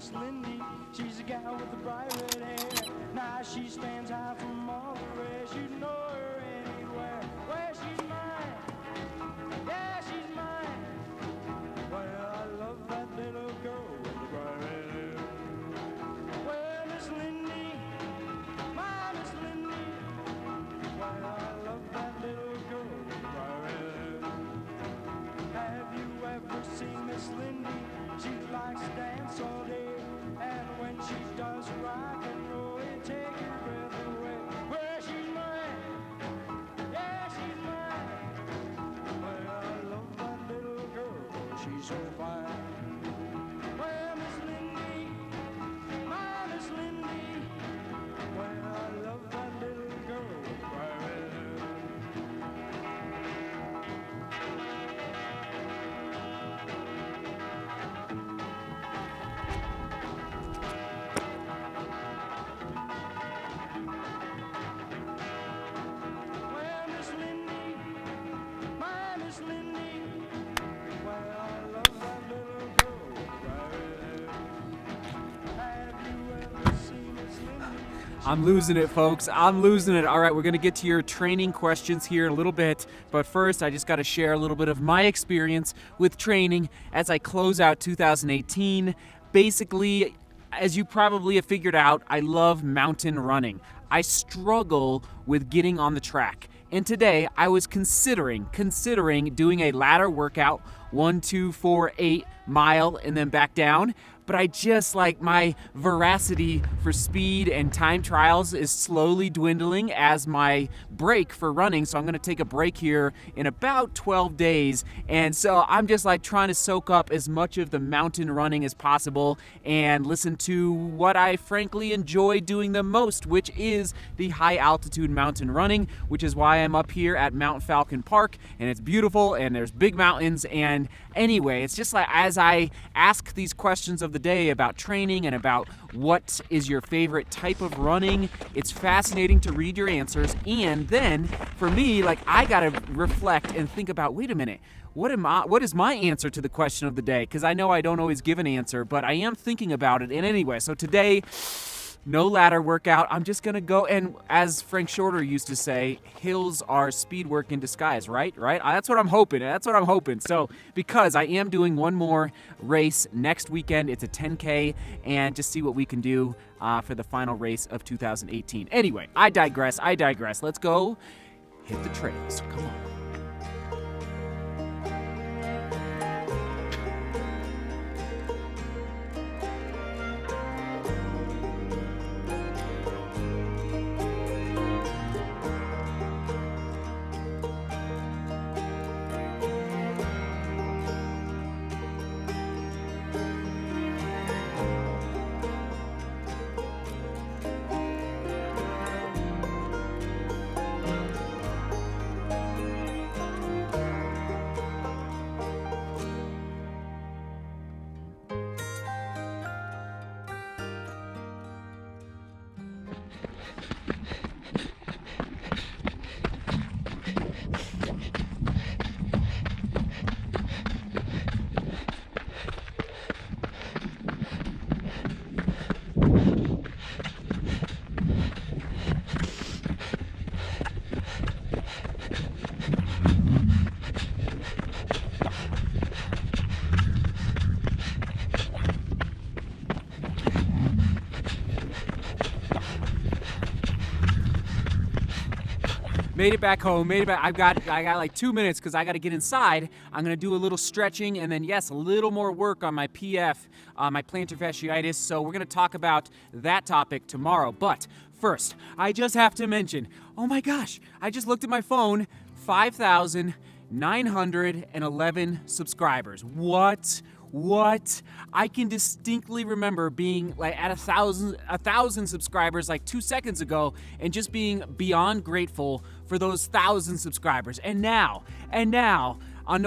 Miss Lindy, she's a gal with the bright red hair. Now she stands high from all the rest. You know her anywhere. Well, she's mine. Yeah, she's mine. Well, I love that little girl with the bright red hair. Well, Miss Lindy, my Miss Lindy. Well, I love that little girl with the bright red hair. Have you ever seen Miss Lindy? She likes to dance all day, and when she does rock and roll, it takes your breath away. Well, she's mine, yeah, she's mine. Well, I love that little girl, she's so fine. Well, Miss Lindy, my Miss Lindy. Well, I love that little girl with bright red hair. Well, Miss Lindy, my Miss Lindy. Well, I love that little girl with bright red hair. Have you ever seen Miss Lindy? I'm losing it, folks. I'm losing it. All right, we're going to get to your training questions here in a little bit. But first, I just got to share a little bit of my experience with training as I close out 2018. Basically, as you probably have figured out, I love mountain running. I struggle with getting on the track. And today, I was considering doing a ladder workout, 1, 2, 4, 8 mile, and then back down. But I just like my veracity for speed and time trials is slowly dwindling as my break for running. So I'm going to take a break here in about 12 days. And so I'm just like trying to soak up as much of the mountain running as possible and listen to what I frankly enjoy doing the most, which is the high altitude mountain running, which is why I'm up here at Mount Falcon Park, and it's beautiful and there's big mountains. And anyway, it's just like as I ask these questions of the day about training and about what is your favorite type of running, it's fascinating to read your answers. And then for me, like, I gotta reflect and think about, wait a minute, what is my answer to the question of the day? Because I know I don't always give an answer, but I am thinking about it. And anyway, so today, no ladder workout. I'm just gonna go, and as Frank Shorter used to say, hills are speed work in disguise, right? That's what I'm hoping. So because I am doing one more race next weekend, it's a 10K, and just see what we can do for the final race of 2018. Anyway, I digress. Let's go hit the trails. Come on. Made it back home. I got like 2 minutes because I got to get inside. I'm gonna do a little stretching and then a little more work on my PF, my plantar fasciitis. So we're gonna talk about that topic tomorrow. But first, I just have to mention, oh my gosh, I just looked at my phone, 5,911 subscribers. What? I can distinctly remember being like at 1,000 subscribers like 2 seconds ago and just being beyond grateful for those 1,000 subscribers. And now on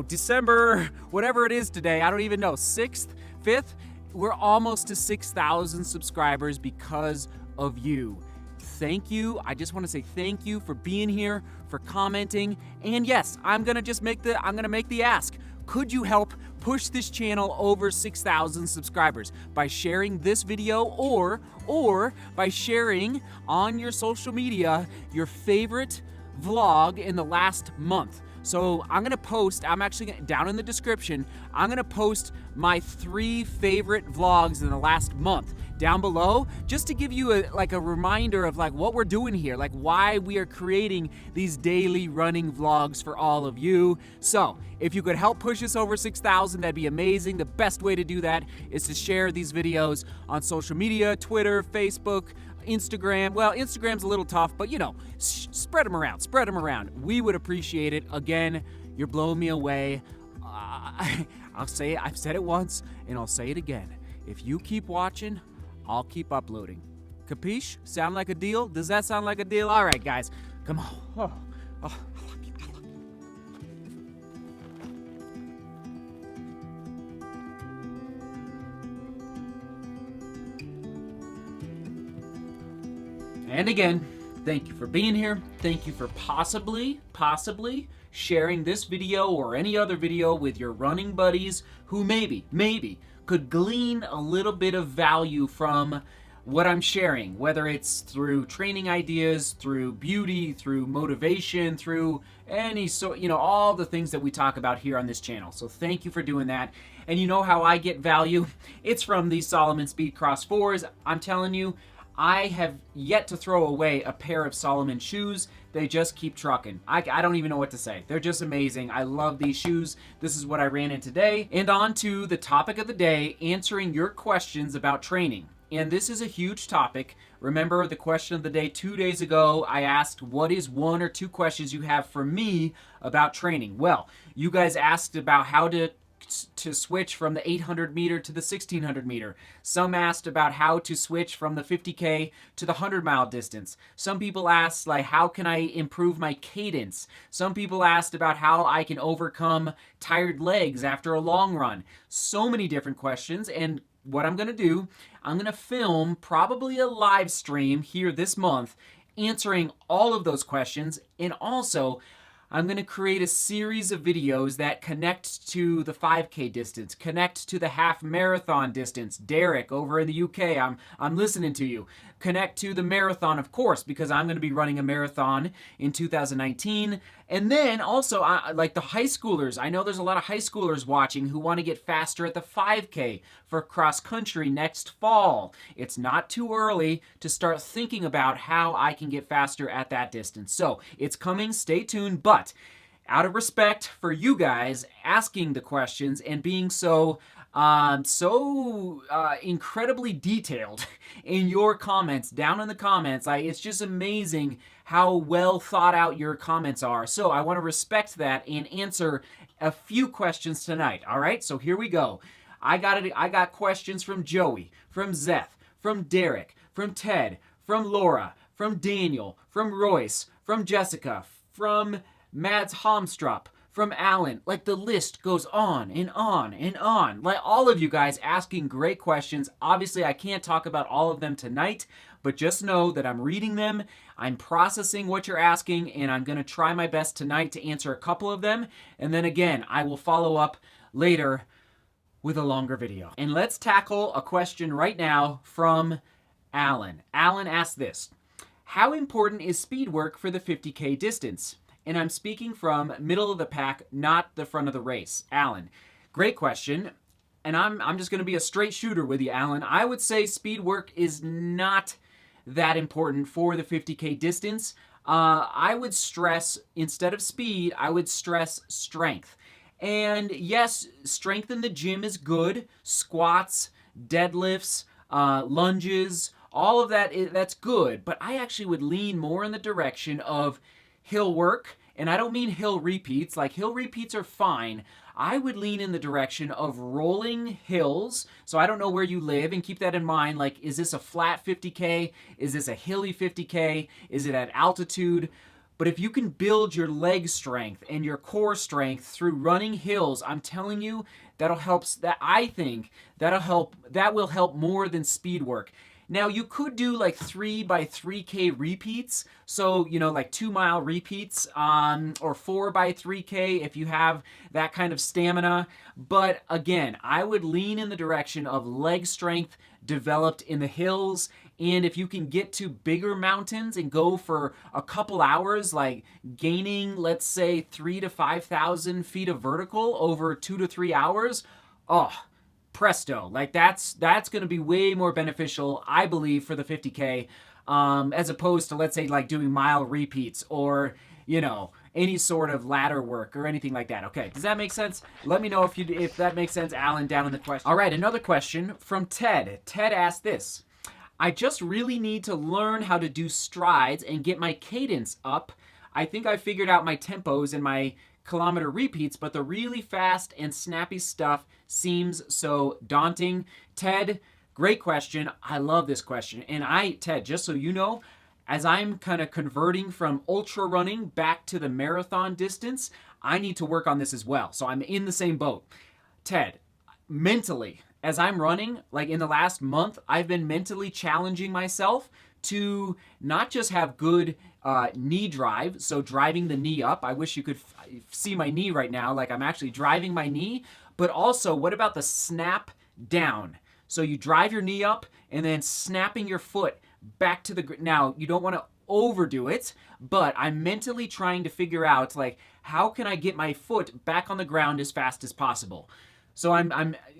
December, whatever it is today, I don't even know, 6th, 5th, we're almost to 6,000 subscribers because of you. Thank you. I just want to say thank you for being here, for commenting. And yes, I'm going to make the ask. could you help push this channel over 6,000 subscribers by sharing this video or by sharing on your social media your favorite vlog in the last month. So I'm gonna post, down in the description, I'm gonna post my 3 favorite vlogs in the last month down below, just to give you a reminder of like what we're doing here, like why we are creating these daily running vlogs for all of you. So if you could help push us over 6,000, that'd be amazing. The best way to do that is to share these videos on social media, Twitter, Facebook, Instagram. Well, Instagram's a little tough, but you know, spread them around. We would appreciate it. Again, you're blowing me away. I've said it once and I'll say it again. If you keep watching, I'll keep uploading. Capiche? Sound like a deal? Does that sound like a deal? All right, guys, come on. I love you. And again, thank you for being here. Thank you for possibly sharing this video or any other video with your running buddies who maybe could glean a little bit of value from what I'm sharing, whether it's through training ideas, through beauty, through motivation, through any sort, you know, all the things that we talk about here on this channel. So thank you for doing that. And you know how I get value? It's from these Salomon Speedcross 4s. I'm telling you, I have yet to throw away a pair of Salomon shoes. They just keep trucking. I don't even know what to say. They're just amazing. I love these shoes. This is what I ran in today. And on to the topic of the day, answering your questions about training. And this is a huge topic. Remember the question of the day 2 days ago, I asked what is 1 or 2 questions you have for me about training. Well, you guys asked about how to switch from the 800 meter to the 1600 meter. Some asked about how to switch from the 50K to the 100-mile distance. Some people asked, like, how can I improve my cadence? Some people asked about how I can overcome tired legs after a long run. So many different questions, and what I'm gonna do, I'm gonna film probably a live stream here this month answering all of those questions, and also I'm going to create a series of videos that connect to the 5K distance, connect to the half marathon distance. Derek over in the UK, I'm listening to you. Connect to the marathon, of course, because I'm going to be running a marathon in 2019. And then also, like the high schoolers, I know there's a lot of high schoolers watching who want to get faster at the 5K for cross country next fall. It's not too early to start thinking about how I can get faster at that distance. So it's coming, stay tuned, but out of respect for you guys asking the questions and being so incredibly detailed in your comments, down in the comments, it's just amazing how well thought out your comments are. So I want to respect that and answer a few questions tonight. All right, so here we go. I got questions from Joey, from Seth, from Derek, from Ted, from Laura, from Daniel, from Royce, from Jessica, from Mads Homstrup, from Alan. Like, the list goes on and on and on. Like, all of you guys asking great questions. Obviously, I can't talk about all of them tonight, but just know that I'm reading them, I'm processing what you're asking, and I'm going to try my best tonight to answer a couple of them. And then again, I will follow up later with a longer video. And let's tackle a question right now from Alan. Alan asked this: how important is speed work for the 50K distance? And I'm speaking from middle of the pack, not the front of the race. Alan, great question. And I'm just going to be a straight shooter with you, Alan. I would say speed work is not that important for the 50K distance. I would stress, instead of speed, I would stress strength. And yes, strength in the gym is good. Squats, deadlifts, lunges, all of that, that's good. But I actually would lean more in the direction of hill work. And I don't mean hill repeats. Like, hill repeats are fine. I would lean in the direction of rolling hills. So I don't know where you live, and keep that in mind. Like, is this a flat 50K? Is this a hilly 50K? Is it at altitude? But if you can build your leg strength and your core strength through running hills, I'm telling you, that'll help. That will help more than speed work. Now you could do like 3x3K repeats, so like 2-mile repeats, or 4x3K if you have that kind of stamina. But again, I would lean in the direction of leg strength developed in the hills. And if you can get to bigger mountains and go for a couple hours, like gaining, let's say, 3,000 to 5,000 feet of vertical over 2 to 3 hours, oh, presto. Like that's going to be way more beneficial, I believe, for the 50K, as opposed to, let's say, like doing mile repeats or, any sort of ladder work or anything like that. Okay, does that make sense? Let me know if that makes sense, Alan, down in the question. All right, another question from Ted. Ted asked this. I just really need to learn how to do strides and get my cadence up. I think I figured out my tempos and my kilometer repeats, but the really fast and snappy stuff seems so daunting. Ted, great question. I love this question. And Ted, just so you know, as I'm kind of converting from ultra running back to the marathon distance, I need to work on this as well. So I'm in the same boat. Ted, mentally, as I'm running, like in the last month, I've been mentally challenging myself to not just have good knee drive, so driving the knee up. I wish you could see my knee right now, like I'm actually driving my knee, but also what about the snap down? So you drive your knee up and then snapping your foot back to the, now you don't want to overdo it, but I'm mentally trying to figure out, like, how can I get my foot back on the ground as fast as possible? So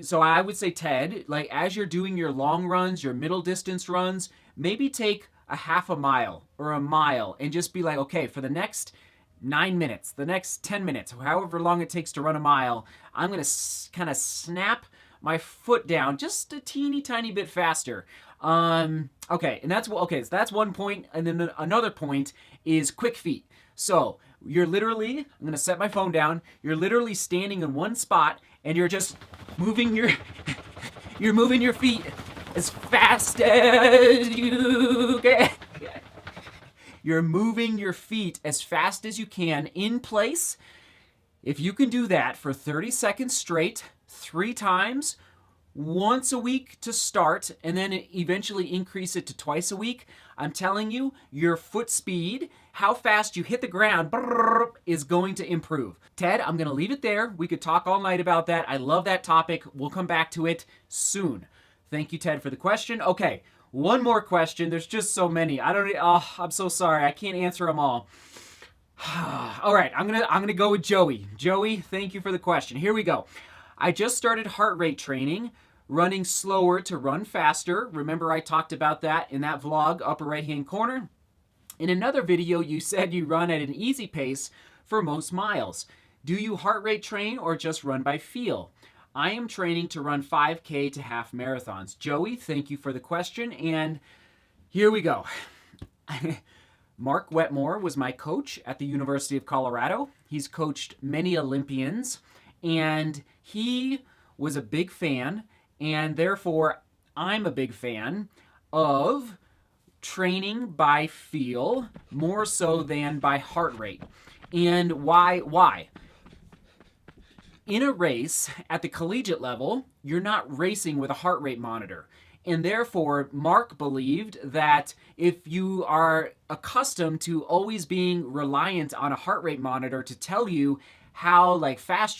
so I would say, Ted, like as you're doing your long runs, your middle distance runs, maybe take a half a mile or a mile and just be like, okay, for the next 9 minutes, the next 10 minutes, however long it takes to run a mile, I'm going to kind of snap my foot down just a teeny tiny bit faster. Okay, and so that's one point. And then another point is quick feet. So you're literally, I'm going to set my phone down. You're literally standing in one spot and you're just moving you're moving your feet as fast as you can. You're moving your feet as fast as you can in place. If you can do that for 30 seconds straight, 3 times, once a week to start, and then eventually increase it to twice a week, I'm telling you, your foot speed, how fast you hit the ground, is going to improve. Ted, I'm going to leave it there. We could talk all night about that. I love that topic. We'll come back to it soon. Thank you, Ted, for the question. Okay, one more question. There's just so many. I'm so sorry. I can't answer them all. All right, I'm gonna go with Joey. Joey, thank you for the question. Here we go. I just started heart rate training, running slower to run faster. Remember I talked about that in that vlog, upper right-hand corner. In another video, you said you run at an easy pace for most miles. Do you heart rate train or just run by feel? I am training to run 5K to half marathons. Joey, thank you for the question, and here we go. Mark Wetmore was my coach at the University of Colorado. He's coached many Olympians, and he was a big fan, and therefore I'm a big fan of training by feel more so than by heart rate. And why? In a race at the collegiate level, you're not racing with a heart rate monitor. And therefore, Mark believed that if you are accustomed to always being reliant on a heart rate monitor to tell you how fast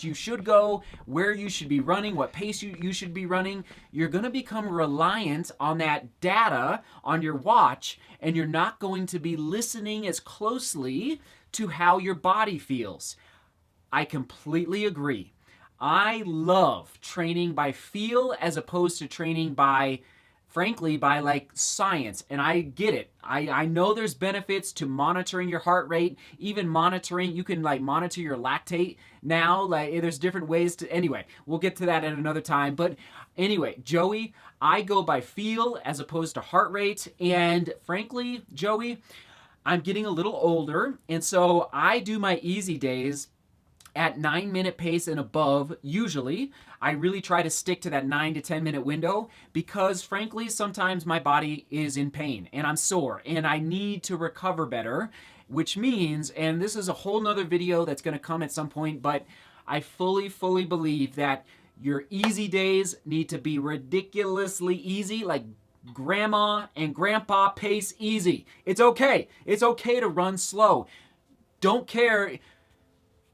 you should go, where you should be running, what pace you should be running, you're going to become reliant on that data on your watch, and you're not going to be listening as closely to how your body feels. I completely agree. I love training by feel as opposed to training by, frankly, by science. And I get it. I know there's benefits to monitoring your heart rate, even monitoring, you can monitor your lactate now. There's different ways to, anyway, we'll get to that at another time. But anyway, Joey, I go by feel as opposed to heart rate. And frankly, Joey, I'm getting a little older. And so I do my easy days at 9-minute pace and above. Usually I really try to stick to that 9 to 10 minute window because frankly sometimes my body is in pain and I'm sore and I need to recover better, which means, and this is a whole nother video that's going to come at some point, but I fully believe that your easy days need to be ridiculously easy, grandma and grandpa pace easy. It's okay. It's okay to run slow. Don't care.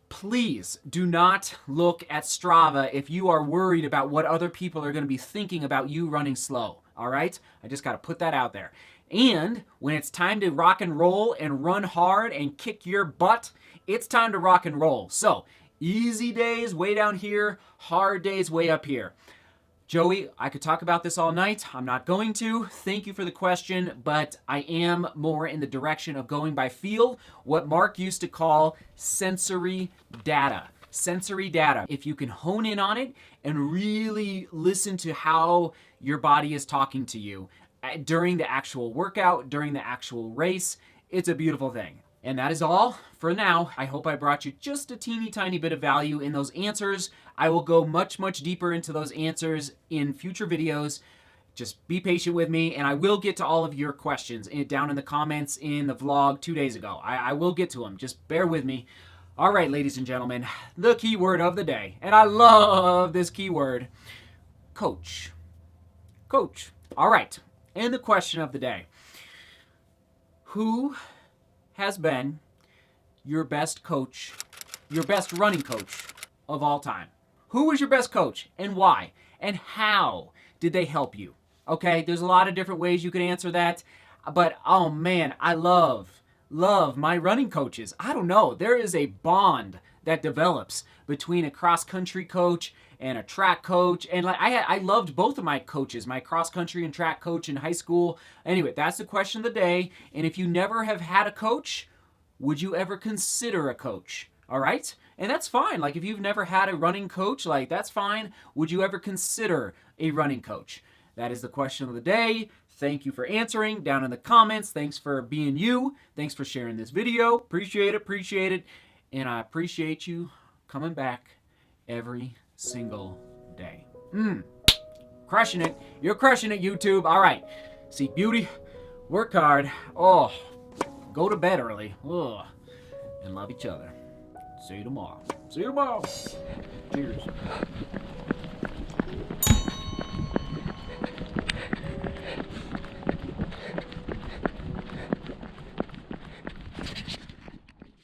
Please do not look at Strava if you are worried about what other people are going to be thinking about you running slow. All right? I just got to put that out there. And when it's time to rock and roll and run hard and kick your butt, it's time to rock and roll. So, easy days way down here, hard days way up here. Joey, I could talk about this all night. I'm not going to. Thank you for the question, but I am more in the direction of going by feel, what Mark used to call sensory data. Sensory data. If you can hone in on it and really listen to how your body is talking to you during the actual workout, during the actual race, it's a beautiful thing. And that is all for now. I hope I brought you just a teeny tiny bit of value in those answers. I will go much, much deeper into those answers in future videos. Just be patient with me, and I will get to all of your questions down in the comments in the vlog 2 days ago. I will get to them. Just bear with me. All right, ladies and gentlemen, the keyword of the day. And I love this keyword. Coach. Coach. All right. And the question of the day. Who has been your best coach, your best running coach of all time? Who was your best coach and why? And how did they help you? Okay, there's a lot of different ways you can answer that, but oh man, I love my running coaches. I don't know, there is a bond that develops between a cross-country coach and a track coach. And like I loved both of my coaches, my cross-country and track coach in high school. Anyway, that's the question of the day. And if you never have had a coach, would you ever consider a coach? All right? And that's fine. Like if you've never had a running coach, like that's fine. Would you ever consider a running coach? That is the question of the day. Thank you for answering down in the comments. Thanks for being you. Thanks for sharing this video. Appreciate it. And I appreciate you coming back every single day. Crushing it. You're crushing it, YouTube. All right. Seek beauty. Work hard. Oh, go to bed early. Oh, and love each other. See you tomorrow. Cheers.